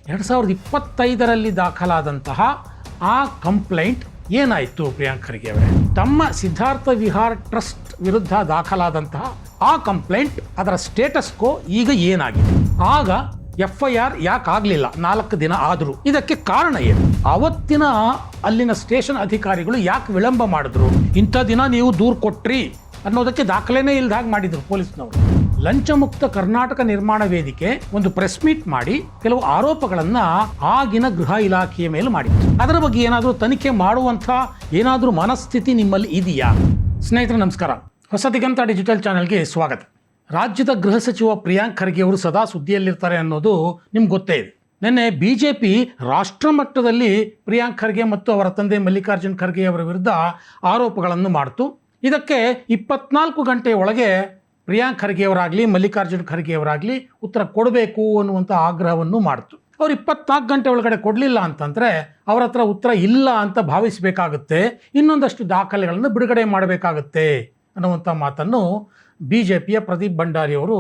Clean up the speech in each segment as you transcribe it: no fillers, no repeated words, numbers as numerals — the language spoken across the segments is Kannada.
2025ರಲ್ಲಿ ದಾಖಲಾದಂತಹ ಆ ಕಂಪ್ಲೇಂಟ್ ಏನಾಯಿತು? ಪ್ರಿಯಾಂಕ್ ಖರ್ಗೆ ಅವರೇ, ತಮ್ಮ ಸಿದ್ಧಾರ್ಥ ವಿಹಾರ್ ಟ್ರಸ್ಟ್ ವಿರುದ್ಧ ದಾಖಲಾದಂತಹ ಆ ಕಂಪ್ಲೇಂಟ್ ಅದರ ಸ್ಟೇಟಸ್ ಕೋ ಈಗ ಏನಾಗಿದೆ? ಆಗ FIR ಯಾಕೆ ಆಗಲಿಲ್ಲ 4 ದಿನ ಆದರೂ? ಇದಕ್ಕೆ ಕಾರಣ ಏನು? ಅವತ್ತಿನ ಅಲ್ಲಿನ ಸ್ಟೇಷನ್ ಅಧಿಕಾರಿಗಳು ಯಾಕೆ ವಿಳಂಬ ಮಾಡಿದ್ರು? ಇಂಥ ದಿನ ನೀವು ದೂರು ಕೊಟ್ರಿ ಅನ್ನೋದಕ್ಕೆ ದಾಖಲೆನೇ ಇಲ್ದಾಗ ಮಾಡಿದ್ರು ಪೊಲೀಸ್ನವರು. ಲಂಚ ಮುಕ್ತ ಕರ್ನಾಟಕ ನಿರ್ಮಾಣ ವೇದಿಕೆ ಒಂದು ಪ್ರೆಸ್ ಮೀಟ್ ಮಾಡಿ ಕೆಲವು ಆರೋಪಗಳನ್ನ ಆಗಿನ ಗೃಹ ಇಲಾಖೆಯ ಮೇಲೆ ಮಾಡಿತ್ತು. ಅದರ ಬಗ್ಗೆ ಏನಾದರೂ ತನಿಖೆ ಮಾಡುವಂಥ ಏನಾದರೂ ಮನಸ್ಥಿತಿ ನಿಮ್ಮಲ್ಲಿ ಇದೆಯಾ? ಸ್ನೇಹಿತರೆ ನಮಸ್ಕಾರ, ಹೊಸ ದಿಗಂತ ಡಿಜಿಟಲ್ ಚಾನೆಲ್ಗೆ ಸ್ವಾಗತ. ರಾಜ್ಯದ ಗೃಹ ಸಚಿವ ಪ್ರಿಯಾಂಕ್ ಖರ್ಗೆ ಅವರು ಸದಾ ಸುದ್ದಿಯಲ್ಲಿರ್ತಾರೆ ಅನ್ನೋದು ನಿಮ್ಗೆ ಗೊತ್ತೇ ಇದೆ. ನಿನ್ನೆ BJP ರಾಷ್ಟ್ರ ಮಟ್ಟದಲ್ಲಿ ಪ್ರಿಯಾಂಕ್ ಖರ್ಗೆ ಮತ್ತು ಅವರ ತಂದೆ ಮಲ್ಲಿಕಾರ್ಜುನ್ ಖರ್ಗೆ ಅವರ ವಿರುದ್ಧ ಆರೋಪಗಳನ್ನು ಮಾಡಿತು. ಇದಕ್ಕೆ 24 ಗಂಟೆ ಒಳಗೆ ಪ್ರಿಯಾಂಕ್ ಖರ್ಗೆ ಅವರಾಗಲಿ ಮಲ್ಲಿಕಾರ್ಜುನ್ ಖರ್ಗೆ ಅವರಾಗಲಿ ಉತ್ತರ ಕೊಡಬೇಕು ಅನ್ನುವಂಥ ಆಗ್ರಹವನ್ನು ಮಾಡಿತು. ಅವ್ರು 24 ಗಂಟೆ ಒಳಗಡೆ ಕೊಡಲಿಲ್ಲ ಅಂತಂದರೆ ಅವರ ಹತ್ರ ಉತ್ತರ ಇಲ್ಲ ಅಂತ ಭಾವಿಸಬೇಕಾಗುತ್ತೆ, ಇನ್ನೊಂದಷ್ಟು ದಾಖಲೆಗಳನ್ನು ಬಿಡುಗಡೆ ಮಾಡಬೇಕಾಗುತ್ತೆ ಅನ್ನುವಂಥ ಮಾತನ್ನು BJPಯ ಪ್ರದೀಪ್ ಭಂಡಾರಿ ಅವರು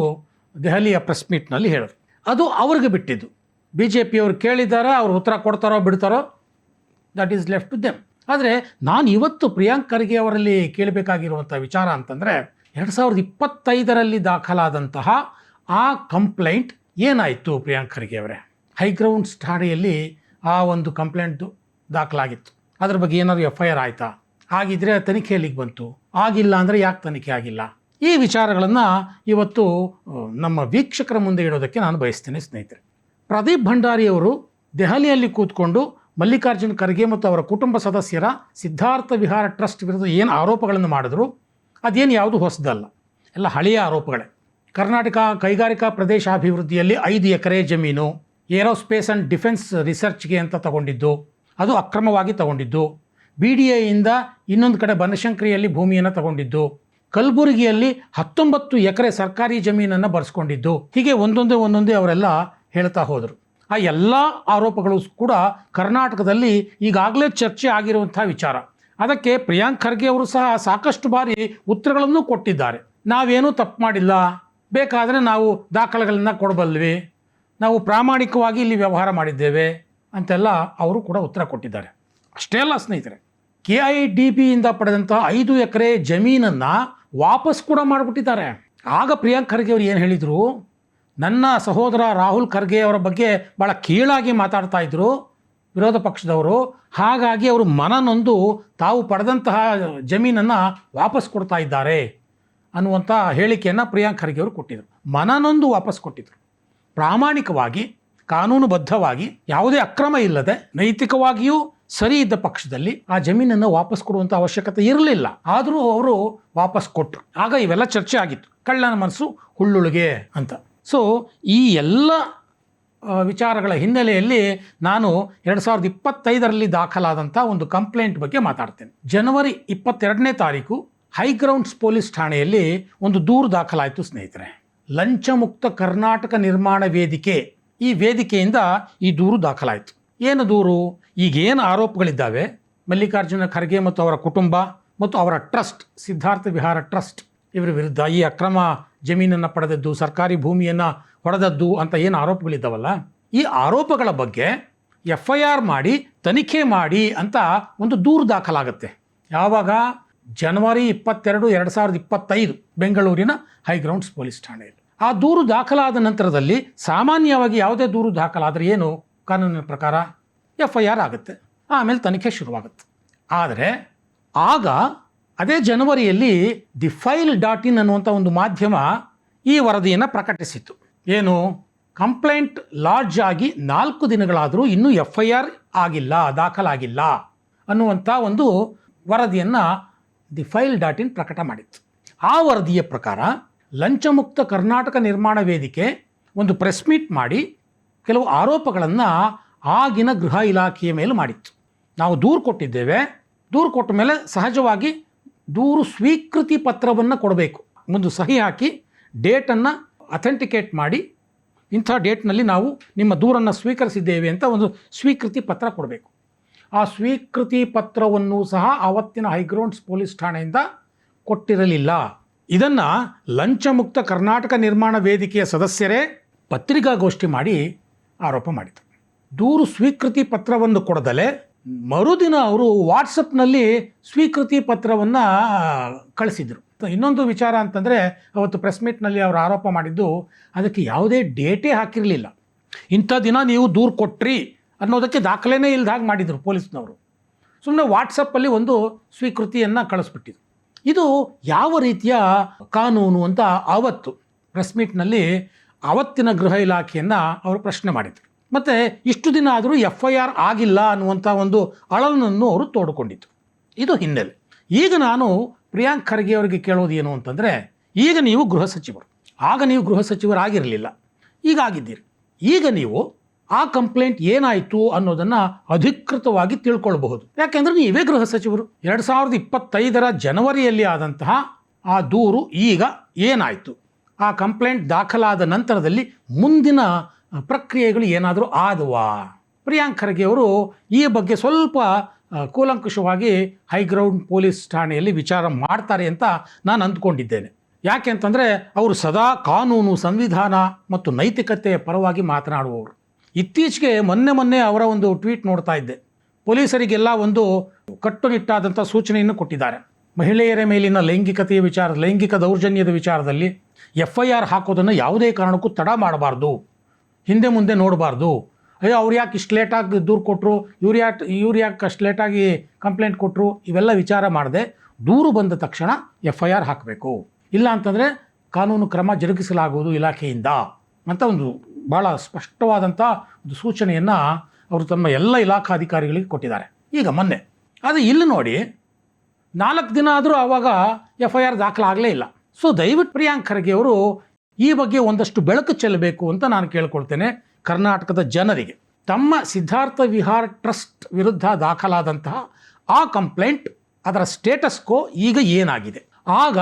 ದೆಹಲಿಯ ಪ್ರೆಸ್ ಮೀಟ್ನಲ್ಲಿ ಹೇಳಿದ್ರು. ಅದು ಅವ್ರಿಗೆ ಬಿಟ್ಟಿದ್ದು. BJP ಅವರು ಕೇಳಿದ್ದಾರೆ, ಅವರು ಉತ್ತರ ಕೊಡ್ತಾರೋ ಬಿಡ್ತಾರೋ, that is left to them. ಆದರೆ ನಾನು ಇವತ್ತು ಪ್ರಿಯಾಂಕ್ ಖರ್ಗೆ ಅವರಲ್ಲಿ ಕೇಳಬೇಕಾಗಿರುವಂಥ ವಿಚಾರ ಅಂತಂದರೆ 2025ರಲ್ಲಿ ದಾಖಲಾದಂತಹ ಆ ಕಂಪ್ಲೇಂಟ್ ಏನಾಯಿತು? ಪ್ರಿಯಾಂಕ್ ಖರ್ಗೆ ಅವರೇ, ಹೈಗ್ರೌಂಡ್ಸ್ ಠಾಣೆಯಲ್ಲಿ ಆ ಒಂದು ಕಂಪ್ಲೇಂಟ್ ದಾಖಲಾಗಿತ್ತು. ಅದ್ರ ಬಗ್ಗೆ ಏನಾದರೂ FIR ಆಯಿತಾ? ಆಗಿದ್ರೆ ತನಿಖೆ ಎಲ್ಲಿಗೆ ಬಂತು? ಆಗಿಲ್ಲ ಅಂದರೆ ಯಾಕೆ ತನಿಖೆ ಆಗಿಲ್ಲ? ಈ ವಿಚಾರಗಳನ್ನು ಇವತ್ತು ನಮ್ಮ ವೀಕ್ಷಕರ ಮುಂದೆ ಇಡೋದಕ್ಕೆ ನಾನು ಬಯಸ್ತೇನೆ. ಸ್ನೇಹಿತರೆ, ಪ್ರದೀಪ್ ಭಂಡಾರಿ ಅವರು ದೆಹಲಿಯಲ್ಲಿ ಕೂತ್ಕೊಂಡು ಮಲ್ಲಿಕಾರ್ಜುನ್ ಖರ್ಗೆ ಮತ್ತು ಅವರ ಕುಟುಂಬ ಸದಸ್ಯರ ಸಿದ್ಧಾರ್ಥ ವಿಹಾರ ಟ್ರಸ್ಟ್ ವಿರುದ್ಧ ಏನು ಆರೋಪಗಳನ್ನು ಮಾಡಿದ್ರು ಅದೇನು ಯಾವುದು ಹೊಸದಲ್ಲ, ಎಲ್ಲ ಹಳೆಯ ಆರೋಪಗಳೇ. ಕರ್ನಾಟಕ ಕೈಗಾರಿಕಾ ಪ್ರದೇಶಾಭಿವೃದ್ಧಿಯಲ್ಲಿ 5 ಎಕರೆ ಜಮೀನು ಏರೋಸ್ಪೇಸ್ ಆ್ಯಂಡ್ ಡಿಫೆನ್ಸ್ ರಿಸರ್ಚ್ಗೆ ಅಂತ ತಗೊಂಡಿದ್ದು, ಅದು ಅಕ್ರಮವಾಗಿ ತಗೊಂಡಿದ್ದು. BDAಯಿಂದ ಇನ್ನೊಂದು ಕಡೆ ಬನಶಂಕರಿಯಲ್ಲಿ ಭೂಮಿಯನ್ನು ತಗೊಂಡಿದ್ದು, ಕಲಬುರಗಿಯಲ್ಲಿ 19 ಎಕರೆ ಸರ್ಕಾರಿ ಜಮೀನನ್ನು ಬರೆಸ್ಕೊಂಡಿದ್ದು. ಹೀಗೆ ಒಂದೊಂದೇ ಅವರೆಲ್ಲ ಹೇಳ್ತಾ ಹೋದರು. ಆ ಎಲ್ಲ ಆರೋಪಗಳು ಕೂಡ ಕರ್ನಾಟಕದಲ್ಲಿ ಈಗಾಗಲೇ ಚರ್ಚೆ ಆಗಿರುವಂಥ ವಿಚಾರ. ಅದಕ್ಕೆ ಪ್ರಿಯಾಂಕ್ ಖರ್ಗೆ ಅವರು ಸಹ ಸಾಕಷ್ಟು ಬಾರಿ ಉತ್ತರಗಳನ್ನು ಕೊಟ್ಟಿದ್ದಾರೆ. ನಾವೇನೂ ತಪ್ಪು ಮಾಡಿಲ್ಲ, ಬೇಕಾದರೆ ನಾವು ದಾಖಲೆಗಳನ್ನು ಕೊಡಬಲ್ವಿ, ನಾವು ಪ್ರಾಮಾಣಿಕವಾಗಿ ಇಲ್ಲಿ ವ್ಯವಹಾರ ಮಾಡಿದ್ದೇವೆ ಅಂತೆಲ್ಲ ಅವರು ಕೂಡ ಉತ್ತರ ಕೊಟ್ಟಿದ್ದಾರೆ. ಅಷ್ಟೇ ಅಲ್ಲ ಸ್ನೇಹಿತರೆ, KIDBಯಿಂದ ಪಡೆದಂಥ 5 ಎಕರೆ ಜಮೀನನ್ನು ವಾಪಸ್ ಕೂಡ ಮಾಡಿಬಿಟ್ಟಿದ್ದಾರೆ. ಆಗ ಪ್ರಿಯಾಂಕ್ ಖರ್ಗೆ ಅವರು ಏನು ಹೇಳಿದರು? ನನ್ನ ಸಹೋದರ ರಾಹುಲ್ ಖರ್ಗೆ ಅವರ ಬಗ್ಗೆ ಭಾಳ ಕೀಳಾಗಿ ಮಾತಾಡ್ತಾ ಇದ್ದರು ವಿರೋಧ ಪಕ್ಷದವರು, ಹಾಗಾಗಿ ಅವರು ಮನನೊಂದು ತಾವು ಪಡೆದಂತಹ ಜಮೀನನ್ನು ವಾಪಸ್ ಕೊಡ್ತಾ ಇದ್ದಾರೆ ಅನ್ನುವಂಥ ಹೇಳಿಕೆಯನ್ನು ಪ್ರಿಯಾಂಕ್ ಖರ್ಗೆ ಅವರು ಕೊಟ್ಟಿದ್ದರು. ಮನನೊಂದು ವಾಪಸ್ ಕೊಟ್ಟಿದ್ದರು. ಪ್ರಾಮಾಣಿಕವಾಗಿ ಕಾನೂನುಬದ್ಧವಾಗಿ ಯಾವುದೇ ಅಕ್ರಮ ಇಲ್ಲದೆ ನೈತಿಕವಾಗಿಯೂ ಸರಿ ಇದ್ದ ಪಕ್ಷದಲ್ಲಿ ಆ ಜಮೀನನ್ನು ವಾಪಸ್ ಕೊಡುವಂಥ ಅವಶ್ಯಕತೆ ಇರಲಿಲ್ಲ. ಆದರೂ ಅವರು ವಾಪಸ್ ಕೊಟ್ಟರು. ಆಗ ಇವೆಲ್ಲ ಚರ್ಚೆ ಆಗಿತ್ತು, ಕಳ್ಳನ ಮನಸ್ಸು ಹುಳ್ಳುಳಿಗೆ ಅಂತ. ಸೊ ಈ ಎಲ್ಲ ವಿಚಾರಗಳ ಹಿನ್ನೆಲೆಯಲ್ಲಿ ನಾನು 2025ರಲ್ಲಿ ದಾಖಲಾದಂಥ ಒಂದು ಕಂಪ್ಲೇಂಟ್ ಬಗ್ಗೆ ಮಾತಾಡ್ತೇನೆ. ಜನವರಿ 22ನೇ ತಾರೀಕು ಹೈಗ್ರೌಂಡ್ಸ್ ಪೊಲೀಸ್ ಠಾಣೆಯಲ್ಲಿ ಒಂದು ದೂರು ದಾಖಲಾಯಿತು. ಸ್ನೇಹಿತರೆ, ಲಂಚ ಮುಕ್ತ ಕರ್ನಾಟಕ ನಿರ್ಮಾಣ ವೇದಿಕೆ, ಈ ವೇದಿಕೆಯಿಂದ ಈ ದೂರು ದಾಖಲಾಯಿತು. ಏನು ದೂರು? ಈಗೇನು ಆರೋಪಗಳಿದ್ದಾವೆ ಮಲ್ಲಿಕಾರ್ಜುನ ಖರ್ಗೆ ಮತ್ತು ಅವರ ಕುಟುಂಬ ಮತ್ತು ಅವರ ಟ್ರಸ್ಟ್ ಸಿದ್ಧಾರ್ಥ ವಿಹಾರ ಟ್ರಸ್ಟ್ ಇವರ ವಿರುದ್ಧ ಈ ಅಕ್ರಮ ಜಮೀನನ್ನು ಪಡೆದದ್ದು, ಸರ್ಕಾರಿ ಭೂಮಿಯನ್ನು ಹೊಡೆದದ್ದು ಅಂತ ಏನು ಆರೋಪಗಳಿದ್ದಾವಲ್ಲ, ಈ ಆರೋಪಗಳ ಬಗ್ಗೆ FIR ಮಾಡಿ ತನಿಖೆ ಮಾಡಿ ಅಂತ ಒಂದು ದೂರು ದಾಖಲಾಗುತ್ತೆ. ಯಾವಾಗ? ಜನವರಿ 22, 2025 ಬೆಂಗಳೂರಿನ ಹೈಗ್ರೌಂಡ್ಸ್ ಪೊಲೀಸ್ ಠಾಣೆಯಲ್ಲಿ. ಆ ದೂರು ದಾಖಲಾದ ನಂತರದಲ್ಲಿ ಸಾಮಾನ್ಯವಾಗಿ ಯಾವುದೇ ದೂರು ದಾಖಲಾದರೆ ಏನು ಕಾನೂನಿನ ಪ್ರಕಾರ FIR ಆಗುತ್ತೆ, ಆಮೇಲೆ ತನಿಖೆ ಶುರುವಾಗುತ್ತೆ. ಆದರೆ ಆಗ ಅದೇ ಜನವರಿಯಲ್ಲಿ ದಿ ಫೈಲ್.in ಅನ್ನುವಂಥ ಒಂದು ಮಾಧ್ಯಮ ಈ ವರದಿಯನ್ನು ಪ್ರಕಟಿಸಿತ್ತು. ಏನು? ಕಂಪ್ಲೇಂಟ್ ಲಾಡ್ಜ್ ಆಗಿ 4 ದಿನಗಳಾದರೂ ಇನ್ನೂ FIR ಆಗಿಲ್ಲ, ದಾಖಲಾಗಿಲ್ಲ ಅನ್ನುವಂಥ ಒಂದು ವರದಿಯನ್ನು ದಿ ಫೈಲ್.in ಪ್ರಕಟ ಮಾಡಿತ್ತು. ಆ ವರದಿಯ ಪ್ರಕಾರ ಲಂಚಮುಕ್ತ ಕರ್ನಾಟಕ ನಿರ್ಮಾಣ ವೇದಿಕೆ ಒಂದು ಪ್ರೆಸ್ ಮೀಟ್ ಮಾಡಿ ಕೆಲವು ಆರೋಪಗಳನ್ನು ಆಗಿನ ಗೃಹ ಇಲಾಖೆಯ ಮೇಲೆ ಮಾಡಿತ್ತು. ನಾವು ದೂರು ಕೊಟ್ಟಿದ್ದೇವೆ, ದೂರು ಕೊಟ್ಟ ಮೇಲೆ ಸಹಜವಾಗಿ ದೂರು ಸ್ವೀಕೃತಿ ಪತ್ರವನ್ನು ಕೊಡಬೇಕು, ಒಂದು ಸಹಿ ಹಾಕಿ ಡೇಟನ್ನು ಅಥೆಂಟಿಕೇಟ್ ಮಾಡಿ ಇಂಥ ಡೇಟ್ನಲ್ಲಿ ನಾವು ನಿಮ್ಮ ದೂರನ್ನು ಸ್ವೀಕರಿಸಿದ್ದೇವೆ ಅಂತ ಒಂದು ಸ್ವೀಕೃತಿ ಪತ್ರ ಕೊಡಬೇಕು. ಆ ಸ್ವೀಕೃತಿ ಪತ್ರವನ್ನು ಸಹ ಆವತ್ತಿನ ಹೈಗ್ರೌಂಡ್ಸ್ ಪೊಲೀಸ್ ಠಾಣೆಯಿಂದ ಕೊಟ್ಟಿರಲಿಲ್ಲ. ಇದನ್ನು ಲಂಚಮುಕ್ತ ಕರ್ನಾಟಕ ನಿರ್ಮಾಣ ವೇದಿಕೆಯ ಸದಸ್ಯರೇ ಪತ್ರಿಕಾಗೋಷ್ಠಿ ಮಾಡಿ ಆರೋಪ ಮಾಡಿದರು. ದೂರು ಸ್ವೀಕೃತಿ ಪತ್ರವನ್ನು ಕೊಡದಲೆ ಮರುದಿನ ಅವರು ವಾಟ್ಸಪ್ನಲ್ಲಿ ಸ್ವೀಕೃತಿ ಪತ್ರವನ್ನು ಕಳಿಸಿದರು. ಇನ್ನೊಂದು ವಿಚಾರ ಅಂತಂದರೆ, ಅವತ್ತು ಪ್ರೆಸ್ ಮೀಟ್ನಲ್ಲಿ ಅವರು ಆರೋಪ ಮಾಡಿದ್ದು ಅದಕ್ಕೆ ಯಾವುದೇ ಡೇಟೇ ಹಾಕಿರಲಿಲ್ಲ. ಇಂಥ ದಿನ ನೀವು ದೂರು ಕೊಟ್ರಿ ಅನ್ನೋದಕ್ಕೆ ದಾಖಲೆನೇ ಇಲ್ದಾಗ ಮಾಡಿದರು ಪೊಲೀಸ್ನವರು. ಸುಮ್ಮನೆ ವಾಟ್ಸಪ್ಪಲ್ಲಿ ಒಂದು ಸ್ವೀಕೃತಿಯನ್ನು ಕಳಿಸ್ಬಿಟ್ಟಿದ್ರು. ಇದು ಯಾವ ರೀತಿಯ ಕಾನೂನು ಅಂತ ಆವತ್ತು ಪ್ರೆಸ್ ಮೀಟ್ನಲ್ಲಿ ಆವತ್ತಿನ ಗೃಹ ಇಲಾಖೆಯನ್ನು ಅವರು ಪ್ರಶ್ನೆ ಮಾಡಿದರು. ಮತ್ತು ಇಷ್ಟು ದಿನ ಆದರೂ FIR ಆಗಿಲ್ಲ ಅನ್ನುವಂಥ ಒಂದು ಅಳಲನ್ನು ಅವರು ತೋಡಿಕೊಂಡಿತ್ತು. ಇದು ಹಿನ್ನೆಲೆ. ಈಗ ನಾನು ಪ್ರಿಯಾಂಕ್ ಖರ್ಗೆ ಅವರಿಗೆ ಕೇಳೋದು ಏನು ಅಂತಂದರೆ, ಈಗ ನೀವು ಗೃಹ ಸಚಿವರು, ಆಗ ನೀವು ಗೃಹ ಸಚಿವರಾಗಿರಲಿಲ್ಲ, ಈಗ ಆಗಿದ್ದೀರಿ. ಈಗ ನೀವು ಆ ಕಂಪ್ಲೇಂಟ್ ಏನಾಯಿತು ಅನ್ನೋದನ್ನು ಅಧಿಕೃತವಾಗಿ ತಿಳ್ಕೊಳ್ಬಹುದು. ಯಾಕೆಂದರೆ ನೀವೇ ಗೃಹ ಸಚಿವರು. 2025 ಜನವರಿಯಲ್ಲಿ ಆದಂತಹ ಆ ದೂರು ಈಗ ಏನಾಯಿತು, ಆ ಕಂಪ್ಲೇಂಟ್ ದಾಖಲಾದ ನಂತರದಲ್ಲಿ ಮುಂದಿನ ಪ್ರಕ್ರಿಯೆಗಳು ಏನಾದರೂ ಆದವಾ? ಪ್ರಿಯಾಂಕ್ ಖರ್ಗೆ ಅವರು ಈ ಬಗ್ಗೆ ಸ್ವಲ್ಪ ಕೂಲಂಕುಷವಾಗಿ ಹೈಗ್ರೌಂಡ್ ಪೊಲೀಸ್ ಠಾಣೆಯಲ್ಲಿ ವಿಚಾರ ಮಾಡ್ತಾರೆ ಅಂತ ನಾನು ಅಂದ್ಕೊಂಡಿದ್ದೇನೆ. ಯಾಕೆ ಅಂತಂದರೆ ಅವರು ಸದಾ ಕಾನೂನು, ಸಂವಿಧಾನ ಮತ್ತು ನೈತಿಕತೆಯ ಪರವಾಗಿ ಮಾತನಾಡುವವರು. ಇತ್ತೀಚೆಗೆ ಮೊನ್ನೆ ಅವರ ಒಂದು ಟ್ವೀಟ್ ನೋಡ್ತಾ ಇದ್ದೆ. ಪೊಲೀಸರಿಗೆಲ್ಲ ಒಂದು ಕಟ್ಟುನಿಟ್ಟಾದಂಥ ಸೂಚನೆಯನ್ನು ಕೊಟ್ಟಿದ್ದಾರೆ. ಮಹಿಳೆಯರ ಮೇಲಿನ ಲೈಂಗಿಕ ದೌರ್ಜನ್ಯದ ವಿಚಾರದಲ್ಲಿ FIR ಹಾಕೋದನ್ನು ಯಾವುದೇ ಕಾರಣಕ್ಕೂ ತಡ ಮಾಡಬಾರ್ದು, ಹಿಂದೆ ಮುಂದೆ ನೋಡಬಾರ್ದು. ಅಯ್ಯೋ ಅವ್ರು ಯಾಕೆ ಇಷ್ಟು ಲೇಟಾಗಿ ದೂರು ಕೊಟ್ಟರು, ಇವ್ರು ಯಾಕೆ ಅಷ್ಟು ಲೇಟಾಗಿ ಕಂಪ್ಲೇಂಟ್ ಕೊಟ್ಟರು, ಇವೆಲ್ಲ ವಿಚಾರ ಮಾಡದೆ ದೂರು ಬಂದ ತಕ್ಷಣ FIR ಹಾಕಬೇಕು, ಇಲ್ಲ ಅಂತಂದರೆ ಕಾನೂನು ಕ್ರಮ ಜರುಗಿಸಲಾಗುವುದು ಇಲಾಖೆಯಿಂದ ಅಂತ ಒಂದು ಭಾಳ ಸ್ಪಷ್ಟವಾದಂಥ ಒಂದು ಸೂಚನೆಯನ್ನು ಅವರು ತಮ್ಮ ಎಲ್ಲ ಇಲಾಖಾಧಿಕಾರಿಗಳಿಗೆ ಕೊಟ್ಟಿದ್ದಾರೆ ಈಗ ಮೊನ್ನೆ. ಆದರೆ ಇಲ್ಲಿ ನೋಡಿ 4 ದಿನ ಆದರೂ ಆವಾಗ FIR ದಾಖಲಾಗಲೇ ಇಲ್ಲ. ಸೊ ದಯವಿಟ್ಟು ಪ್ರಿಯಾಂಕ್ ಖರ್ಗೆ ಅವರು ಈ ಬಗ್ಗೆ ಒಂದಷ್ಟು ಬೆಳಕು ಚೆಲ್ಲಬೇಕು ಅಂತ ನಾನು ಕೇಳ್ಕೊಳ್ತೇನೆ ಕರ್ನಾಟಕದ ಜನರಿಗೆ. ತಮ್ಮ ಸಿದ್ಧಾರ್ಥ ವಿಹಾರ್ ಟ್ರಸ್ಟ್ ವಿರುದ್ಧ ದಾಖಲಾದಂತಹ ಆ ಕಂಪ್ಲೇಂಟ್, ಅದರ ಸ್ಟೇಟಸ್ ಕೋ ಈಗ ಏನಾಗಿದೆ, ಆಗ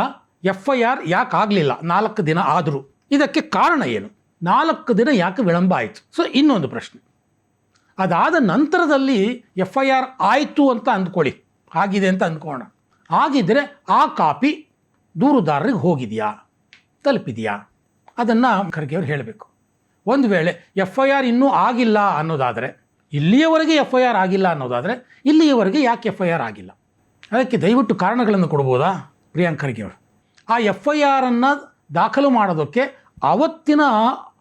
FIR ಯಾಕೆ ಆಗಲಿಲ್ಲ 4 ದಿನ ಆದರೂ, ಇದಕ್ಕೆ ಕಾರಣ ಏನು, 4 ದಿನ ಯಾಕೆ ವಿಳಂಬ ಆಯಿತು? ಸೊ ಇನ್ನೊಂದು ಪ್ರಶ್ನೆ, ಅದಾದ ನಂತರದಲ್ಲಿ FIR ಆಯಿತು ಅಂತ ಅಂದ್ಕೊಳ್ಳಿ, ಆಗಿದೆ ಅಂತ ಅಂದ್ಕೋಣ. ಆಗಿದ್ದರೆ ಆ ಕಾಪಿ ದೂರುದಾರರಿಗೆ ಹೋಗಿದೆಯಾ, ತಲುಪಿದೆಯಾ, ಅದನ್ನು ಖರ್ಗೆ ಅವರು ಹೇಳಬೇಕು. ಒಂದು ವೇಳೆ FIR ಇನ್ನೂ ಆಗಿಲ್ಲ ಅನ್ನೋದಾದರೆ, ಇಲ್ಲಿಯವರೆಗೆ FIR ಆಗಿಲ್ಲ ಅನ್ನೋದಾದರೆ, ಇಲ್ಲಿಯವರೆಗೆ ಯಾಕೆ FIR ಆಗಿಲ್ಲ, ಅದಕ್ಕೆ ದಯವಿಟ್ಟು ಕಾರಣಗಳನ್ನು ಕೊಡ್ಬೋದಾ ಪ್ರಿಯಾಂಕ್ ಖರ್ಗೆ ಅವರು? ಆ FIR ದಾಖಲು ಮಾಡೋದಕ್ಕೆ ಅವತ್ತಿನ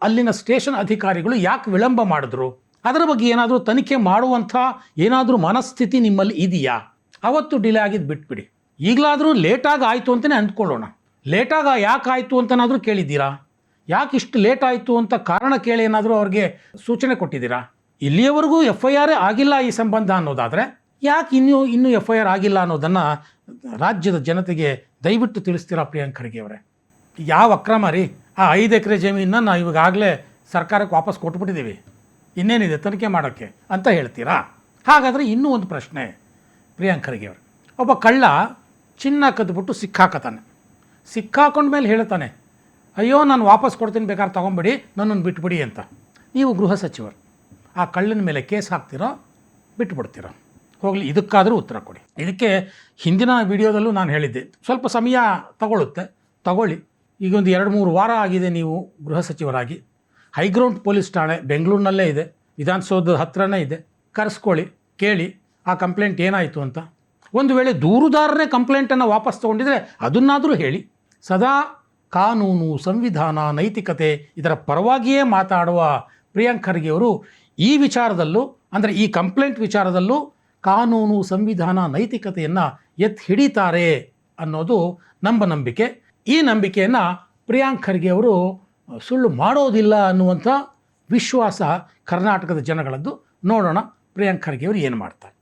ಅಲ್ಲಿನ ಸ್ಟೇಷನ್ ಅಧಿಕಾರಿಗಳು ಯಾಕೆ ವಿಳಂಬ ಮಾಡಿದ್ರು, ಅದರ ಬಗ್ಗೆ ಏನಾದರೂ ತನಿಖೆ ಮಾಡುವಂಥ ಏನಾದರೂ ಮನಸ್ಥಿತಿ ನಿಮ್ಮಲ್ಲಿ ಇದೆಯಾ? ಅವತ್ತು ಡಿಲೇ ಆಗಿದ್ದು ಬಿಟ್ಬಿಡಿ, ಈಗಲಾದರೂ ಲೇಟಾಗಿ ಆಯಿತು ಅಂತಲೇ ಅಂದ್ಕೊಳ್ಳೋಣ. ಲೇಟಾಗಿ ಯಾಕೆ ಆಯಿತು ಅಂತನಾದರೂ ಕೇಳಿದ್ದೀರಾ? ಯಾಕೆ ಇಷ್ಟು ಲೇಟ್ ಆಯಿತು ಅಂತ ಕಾರಣ ಕೇಳಿ ಏನಾದರೂ ಅವ್ರಿಗೆ ಸೂಚನೆ ಕೊಟ್ಟಿದ್ದೀರಾ? ಇಲ್ಲಿಯವರೆಗೂ FIR ಆಗಿಲ್ಲ ಈ ಸಂಬಂಧ ಅನ್ನೋದಾದರೆ ಯಾಕೆ ಇನ್ನೂ FIR ಆಗಿಲ್ಲ ಅನ್ನೋದನ್ನು ರಾಜ್ಯದ ಜನತೆಗೆ ದಯವಿಟ್ಟು ತಿಳಿಸ್ತೀರಾ ಪ್ರಿಯಾಂಕ್ ಖರ್ಗೆ ಅವರೇ? ಯಾವ ಅಕ್ರಮ ರೀ? ಆ 5 ಎಕರೆ ಜಮೀನನ್ನ ನಾವು ಇವಾಗಲೇ ಸರ್ಕಾರಕ್ಕೆ ವಾಪಸ್ ಕೊಟ್ಬಿಟ್ಟಿದ್ದೀವಿ, ಇನ್ನೇನಿದೆ ತನಿಖೆ ಮಾಡೋಕ್ಕೆ ಅಂತ ಹೇಳ್ತೀರಾ? ಹಾಗಾದರೆ ಇನ್ನೂ ಒಂದು ಪ್ರಶ್ನೆ ಪ್ರಿಯಾಂಕ್ ಖರ್ಗೆ ಅವರು, ಒಬ್ಬ ಕಳ್ಳ ಚಿನ್ನ ಕದ್ಬಿಟ್ಟು ಸಿಕ್ಕಾಕೊಂಡ ಮೇಲೆ ಹೇಳ್ತಾನೆ, ಅಯ್ಯೋ ನಾನು ವಾಪಸ್ ಕೊಡ್ತೀನಿ, ಬೇಕಾದ್ರೆ ತೊಗೊಂಬಿಡಿ, ನನ್ನನ್ನು ಬಿಟ್ಬಿಡಿ ಅಂತ. ನೀವು ಗೃಹ ಸಚಿವರು, ಆ ಕಳ್ಳನ ಮೇಲೆ ಕೇಸ್ ಹಾಕ್ತಿರೋ ಬಿಟ್ಬಿಡ್ತೀರೋ? ಹೋಗಲಿ, ಇದಕ್ಕಾದರೂ ಉತ್ತರ ಕೊಡಿ. ಇದಕ್ಕೆ ಹಿಂದಿನ ವಿಡಿಯೋದಲ್ಲೂ ನಾನು ಹೇಳಿದ್ದೆ, ಸ್ವಲ್ಪ ಸಮಯ ತಗೊಳ್ಳಿ. ಈಗ ಒಂದು 2-3 ವಾರ ಆಗಿದೆ ನೀವು ಗೃಹ ಸಚಿವರಾಗಿ. ಹೈಗ್ರೌಂಡ್ ಪೊಲೀಸ್ ಠಾಣೆ ಬೆಂಗಳೂರಿನಲ್ಲೇ ಇದೆ, ವಿಧಾನಸೌಧದ ಹತ್ರನೇ ಇದೆ, ಕರೆಸ್ಕೊಳ್ಳಿ, ಕೇಳಿ ಆ ಕಂಪ್ಲೇಂಟ್ ಏನಾಯಿತು ಅಂತ. ಒಂದು ವೇಳೆ ದೂರುದಾರನೇ ಕಂಪ್ಲೇಂಟನ್ನು ವಾಪಸ್ ತೊಗೊಂಡಿದ್ರೆ ಅದನ್ನಾದರೂ ಹೇಳಿ. ಸದಾ ಕಾನೂನು, ಸಂವಿಧಾನ, ನೈತಿಕತೆ ಇದರ ಪರವಾಗಿಯೇ ಮಾತಾಡುವ ಪ್ರಿಯಾಂಕ್ ಖರ್ಗೆ ಅವರು ಈ ವಿಚಾರದಲ್ಲೂ, ಅಂದರೆ ಈ ಕಂಪ್ಲೇಂಟ್ ವಿಚಾರದಲ್ಲೂ ಕಾನೂನು, ಸಂವಿಧಾನ, ನೈತಿಕತೆಯನ್ನು ಎತ್ತಿ ಹಿಡಿತಾರೆ ಅನ್ನೋದು ನಮ್ಮ ನಂಬಿಕೆ. ಈ ನಂಬಿಕೆಯನ್ನು ಪ್ರಿಯಾಂಕ್ ಖರ್ಗೆ ಅವರು ಸುಳ್ಳು ಮಾಡೋದಿಲ್ಲ ಅನ್ನುವಂಥ ವಿಶ್ವಾಸ ಕರ್ನಾಟಕದ ಜನಗಳದ್ದು. ನೋಡೋಣ ಪ್ರಿಯಾಂಕ್ ಖರ್ಗೆ ಅವರು ಏನು ಮಾಡ್ತಾರೆ.